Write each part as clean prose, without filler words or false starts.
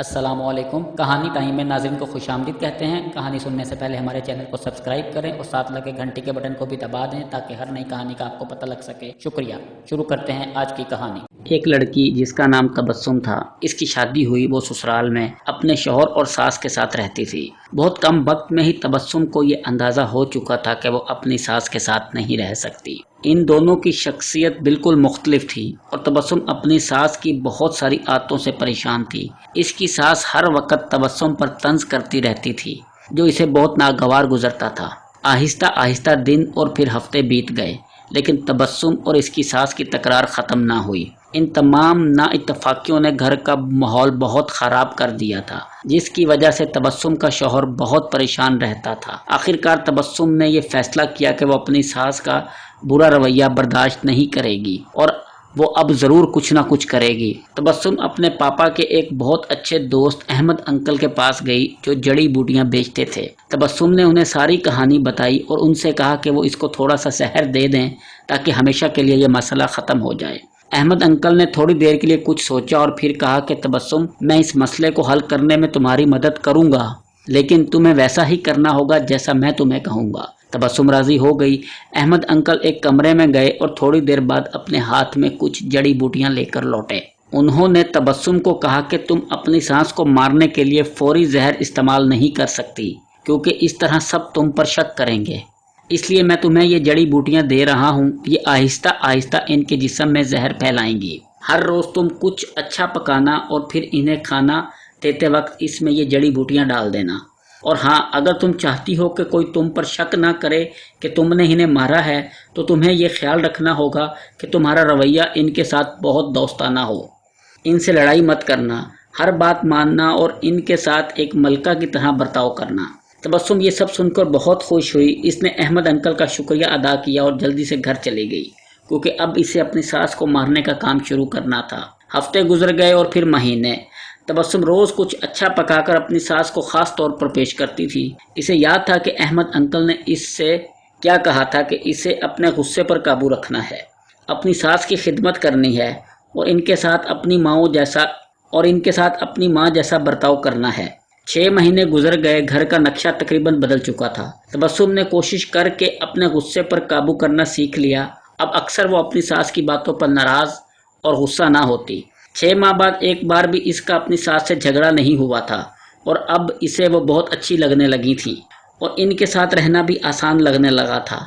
السلام علیکم۔ کہانی ٹائم میں ناظرین کو خوش آمدید کہتے ہیں۔ کہانی سننے سے پہلے ہمارے چینل کو سبسکرائب کریں اور ساتھ لگے گھنٹی کے بٹن کو بھی دبا دیں تاکہ ہر نئی کہانی کا آپ کو پتہ لگ سکے۔ شکریہ۔ شروع کرتے ہیں آج کی کہانی۔ ایک لڑکی جس کا نام تبسم تھا، اس کی شادی ہوئی۔ وہ سسرال میں اپنے شوہر اور ساس کے ساتھ رہتی تھی۔ بہت کم وقت میں ہی تبسم کو یہ اندازہ ہو چکا تھا کہ وہ اپنی ساس کے ساتھ نہیں رہ سکتی۔ ان دونوں کی شخصیت بالکل مختلف تھی اور تبسم اپنی ساس کی بہت ساری عادتوں سے پریشان تھی۔ اس کی ساس ہر وقت تبسم پر طنز کرتی رہتی تھی، جو اسے بہت ناگوار گزرتا تھا۔ آہستہ آہستہ دن اور پھر ہفتے بیت گئے، لیکن تبسم اور اس کی ساس کی تکرار ختم نہ ہوئی۔ ان تمام نا اتفاقیوں نے گھر کا ماحول بہت خراب کر دیا تھا، جس کی وجہ سے تبسم کا شوہر بہت پریشان رہتا تھا۔ آخرکار تبسم نے یہ فیصلہ کیا کہ وہ اپنی ساس کا برا رویہ برداشت نہیں کرے گی اور وہ اب ضرور کچھ نہ کچھ کرے گی۔ تبسم اپنے پاپا کے ایک بہت اچھے دوست احمد انکل کے پاس گئی، جو جڑی بوٹیاں بیچتے تھے۔ تبسم نے انہیں ساری کہانی بتائی اور ان سے کہا کہ وہ اس کو تھوڑا سا زہر دے دیں تاکہ ہمیشہ کے لیے یہ مسئلہ ختم ہو جائے۔ احمد انکل نے تھوڑی دیر کے لیے کچھ سوچا اور پھر کہا کہ تبسم، میں اس مسئلے کو حل کرنے میں تمہاری مدد کروں گا، لیکن تمہیں ویسا ہی کرنا ہوگا جیسا میں تمہیں کہوں گا۔ تبسم راضی ہو گئی۔ احمد انکل ایک کمرے میں گئے اور تھوڑی دیر بعد اپنے ہاتھ میں کچھ جڑی بوٹیاں لے کر لوٹے۔ انہوں نے تبسم کو کہا کہ تم اپنی سانس کو مارنے کے لیے فوری زہر استعمال نہیں کر سکتی، کیونکہ اس طرح سب تم پر شک کریں گے۔ اس لیے میں تمہیں یہ جڑی بوٹیاں دے رہا ہوں، یہ آہستہ آہستہ ان کے جسم میں زہر پھیلائیں گی۔ ہر روز تم کچھ اچھا پکانا اور پھر انہیں کھانا دیتے وقت اس میں یہ جڑی بوٹیاں ڈال دینا۔ اور ہاں، اگر تم چاہتی ہو کہ کوئی تم پر شک نہ کرے کہ تم نے انہیں مارا ہے، تو تمہیں یہ خیال رکھنا ہوگا کہ تمہارا رویہ ان کے ساتھ بہت دوستانہ ہو۔ ان سے لڑائی مت کرنا، ہر بات ماننا اور ان کے ساتھ ایک ملکہ کی طرح برتاؤ کرنا۔ تبسم یہ سب سن کر بہت خوش ہوئی۔ اس نے احمد انکل کا شکریہ ادا کیا اور جلدی سے گھر چلی گئی، کیونکہ اب اسے اپنی ساس کو مارنے کا کام شروع کرنا تھا۔ ہفتے گزر گئے اور پھر مہینے۔ تبسم روز کچھ اچھا پکا کر اپنی ساس کو خاص طور پر پیش کرتی تھی۔ اسے یاد تھا کہ احمد انکل نے اس سے کیا کہا تھا کہ اسے اپنے غصے پر قابو رکھنا ہے، اپنی ساس کی خدمت کرنی ہے اور ان کے ساتھ اپنی ماں جیسا برتاؤ کرنا ہے۔ 6 مہینے گزر گئے، گھر کا نقشہ تقریباً بدل چکا تھا۔ تبسم نے کوشش کر کے اپنے غصے پر قابو کرنا سیکھ لیا۔ اب اکثر وہ اپنی ساس کی باتوں پر ناراض اور غصہ نہ ہوتی۔ 6 ماہ بعد ایک بار بھی اس کا اپنی ساس سے جھگڑا نہیں ہوا تھا اور اب اسے وہ بہت اچھی لگنے لگی تھی اور ان کے ساتھ رہنا بھی آسان لگنے لگا تھا۔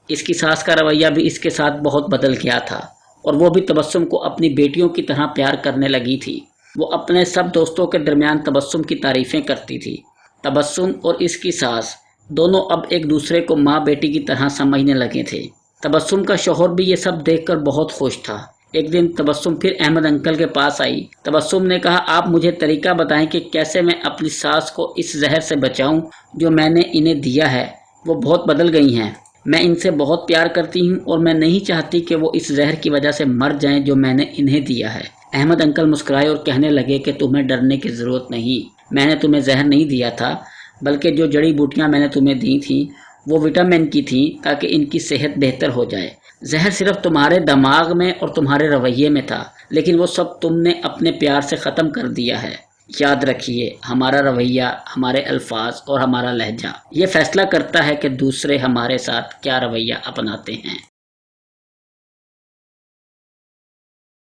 اس کی ساس کا رویہ بھی اس کے ساتھ بہت بدل گیا تھا اور وہ بھی تبسم کو اپنی بیٹیوں کی طرح پیار کرنے لگی تھی۔ وہ اپنے سب دوستوں کے درمیان تبسم کی تعریفیں کرتی تھی۔ تبسم اور اس کی ساس دونوں اب ایک دوسرے کو ماں بیٹی کی طرح سمجھنے لگے تھے۔ تبسم کا شوہر بھی یہ سب دیکھ کر بہت خوش تھا۔ ایک دن تبسم پھر احمد انکل کے پاس آئی۔ تبسم نے کہا، آپ مجھے طریقہ بتائیں کہ کیسے میں اپنی ساس کو اس زہر سے بچاؤں جو میں نے انہیں دیا ہے۔ وہ بہت بدل گئی ہیں، میں ان سے بہت پیار کرتی ہوں اور میں نہیں چاہتی کہ وہ اس زہر کی وجہ سے مر جائیں جو میں نے انہیں دیا ہے۔ احمد انکل مسکرائے اور کہنے لگے کہ تمہیں ڈرنے کی ضرورت نہیں، میں نے تمہیں زہر نہیں دیا تھا، بلکہ جو جڑی بوٹیاں میں نے تمہیں دی تھیں وہ وٹامن کی تھیں تاکہ ان کی صحت بہتر ہو جائے۔ زہر صرف تمہارے دماغ میں اور تمہارے رویے میں تھا، لیکن وہ سب تم نے اپنے پیار سے ختم کر دیا ہے۔ یاد رکھیے، ہمارا رویہ، ہمارے الفاظ اور ہمارا لہجہ یہ فیصلہ کرتا ہے کہ دوسرے ہمارے ساتھ کیا رویہ اپناتے ہیں۔